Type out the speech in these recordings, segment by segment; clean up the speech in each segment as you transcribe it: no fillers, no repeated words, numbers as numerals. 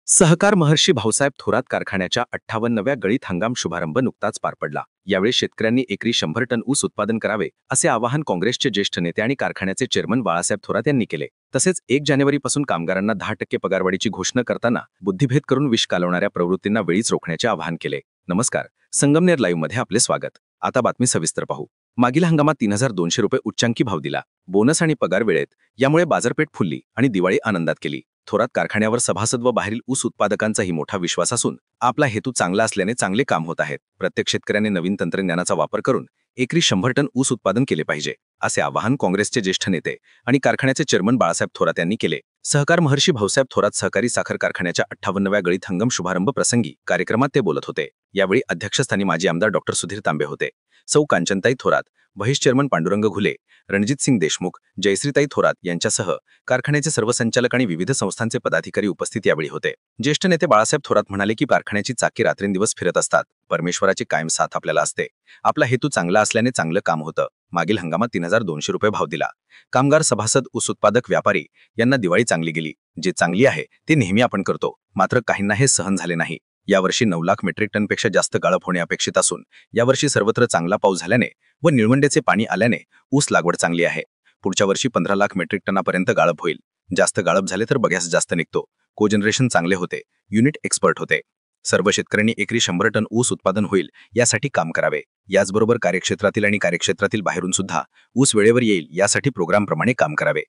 सहकार महर्षी भाऊसाहेब थोरात कारखान्याच्या 58व्या गळीत हंगाम शुभारंभ नुकताच पार पडला। यावेळी शेतकऱ्यांनी एकरी 100 टन ऊस उत्पादन करावे असे आवाहन काँग्रेसचे ज्येष्ठ नेते आणि कारखान्याचे चेअरमन बाळासाहेब थोरात यांनी केले। तसेच 1 जानेवारीपासून कामगारांना 10% पगारवाढीची घोषणा करताना बुद्धिभेद करून विष कालवणाऱ्या प्रवृत्तींना वेळीच रोखण्याचे आवाहन केले। नमस्कार, संगमनेर लाईव्ह मध्ये आपले स्वागत। आता बातमी सविस्तर पाहू। मागील हंगामात 3200 रुपये उच्चांकी भाव दिला, बोनस आणि पगार वेळेत, यामुळे बाजारपेठ फुलली आणि दिवाळी आनंदात केली। थोरात कारखान्यावर सभासद व बाहेरील ऊस उत्पादकांचाही मोठा विश्वास असून आपला हेतू चांगला असल्याने चांगले काम होत आहे। प्रत्येक शेतकऱ्याने नवीन तंत्रज्ञानाचा वापर करून एकरी 100 टन ऊस उत्पादन केले पाहिजे, असे आवाहन काँग्रेसचे ज्येष्ठ नेते आणि कारखान्याचे चेअरमन बाळासाहेब थोरात यांनी केले। सहकार महर्षी भाऊसाहेब थोरात सहकारी साखर कारखान्याच्या 58व्या गळीत हंगाम शुभारंभ प्रसंगी कार्यक्रमात ते बोलत होते। यावेळी अध्यक्षस्थानी माजी आमदार डॉ. सुधीर तांबे होते। सौ कांचनताई थोरात, व्हाईस चेअरमन पांडुरंग घुले, रणजित सिंग देशमुख, जयश्रीताई थोरात यांच्यासह कारखान्याचे सर्व संचालक आणि विविध संस्थांचे पदाधिकारी उपस्थित यावेळी होते। ज्येष्ठ नेते बाळासाहेब थोरात म्हणाले की कारखान्याची चाके रात्रंदिवस फिरत असतात, परमेश्वराची कायम साथ आपल्याला असते। आपला हेतू चांगला असल्याने चांगलं काम होतं। मागील हंगामात 3200 रुपये भाव दिला। कामगार, सभासद, ऊस उत्पादक, व्यापारी यांना दिवाळी चांगली गेली। जे चांगली आहे ते नेहमी आपण करतो, मात्र काहींना हे सहन झाले नाही। यावर्षी 9 लाख मेट्रिक टनपेक्षा जास्त गाळप होणे अपेक्षित असून यावर्षी सर्वत्र चांगला पाऊस झाल्याने व निळवंडेचे पाणी आल्याने ऊस लागवड चांगली आहे। पुढच्या वर्षी 15 लाख मेट्रिक टनापर्यंत गाळप होईल। जास्त गाळप झाले तर बघ्यास जास्त निघतो। कोजनरेशन चांगले होते, युनिट एक्सपर्ट होते। सर्व शेतकऱ्यांनी एकरी 100 टन ऊस उत्पादन होईल यासाठी काम करावे। याचबरोबर कार्यक्षेत्रातील आणि कार्यक्षेत्रातील बाहेरून सुद्धा ऊस वेळेवर येईल यासाठी प्रोग्रामप्रमाणे काम करावे।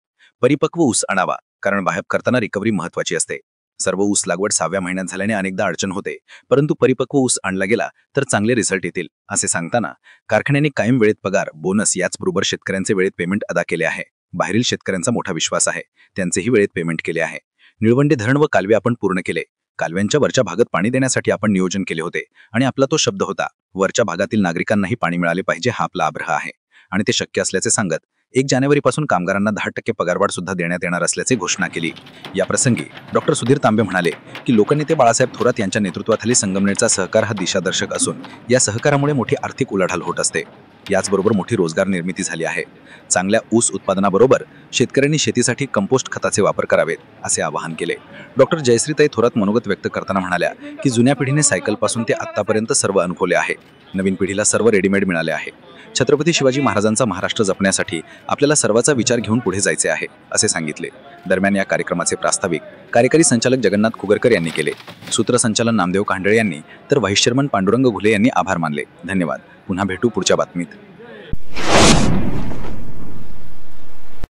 परिपक्व ऊस आणावा, कारण वाहप करताना रिकव्हरी महत्त्वाची असते। सर्व ऊस लागवड 6व्या महिन्यात झाल्याने अनेकदा अडचण होते, परंतु परिपक्व ऊस आणला गेला तर चांगले रिझल्ट येतील, असे सांगताना कारखान्याने कायम वेळेत पगार, बोनस याचबरोबर शेतकऱ्यांचे वेळेत पेमेंट अदा केले आहे। बाहेरील शेतकऱ्यांचा मोठा विश्वास आहे, त्यांचेही वेळेत पेमेंट केले आहे। निळवंडे धरण व कालवे आपण पूर्ण केले। कालव्यांच्या वरच्या भागात पाणी देण्यासाठी आपण नियोजन केले होते आणि आपला तो शब्द होता, वरच्या भागातील नागरिकांनाही पाणी मिळाले पाहिजे हा आपला आग्रह आहे आणि ते शक्य असल्याचे सांगत 1 जानेवारीपासून कामगारांना 10% पगारवाढ सुद्धा देण्यात येणार असल्याचे घोषणा केली। या प्रसंगी डॉ. सुधीर तांबे म्हणाले की लोकनेते बाळासाहेब थोरात यांच्या नेतृत्वाखाली संगमनेरचा सहकार हा दिशादर्शक असून या सहकारामुळे मोठी आर्थिक उलाढाल होत असते। याचबरोबर मोठी रोजगार निर्मिती झाली आहे। चांगल्या ऊस उत्पादनाबरोबर शेतकऱ्यांनी शेतीसाठी कंपोस्ट खताचे वापर करावेत, असे आवाहन केले। डॉ. जयश्रीताई थोरात मनोगत व्यक्त करताना म्हणाल्या की जुन्या पिढीने सायकलपासून ते आत्तापर्यंत सर्व अनुभवले आहे। नवीन पिढीला सर्व रेडीमेड मिळाले आहे। छत्रपती शिवाजी महाराजांचा महाराष्ट्र जपण्यासाठी आपल्याला सर्वांचा विचार घेऊन पुढे जायचे आहे, असे सांगितले। दरम्यान या कार्यक्रमाचे प्रास्ताविक कार्यकारी संचालक जगन्नाथ खुगरकर यांनी केले। सूत्रसंचालन नामदेव कांडळे यांनी तर व्हाईस चेअरमन पांडुरंग घुले यांनी आभार मानले। धन्यवाद। पुन्हा भेटू पुढच्या बातमीत।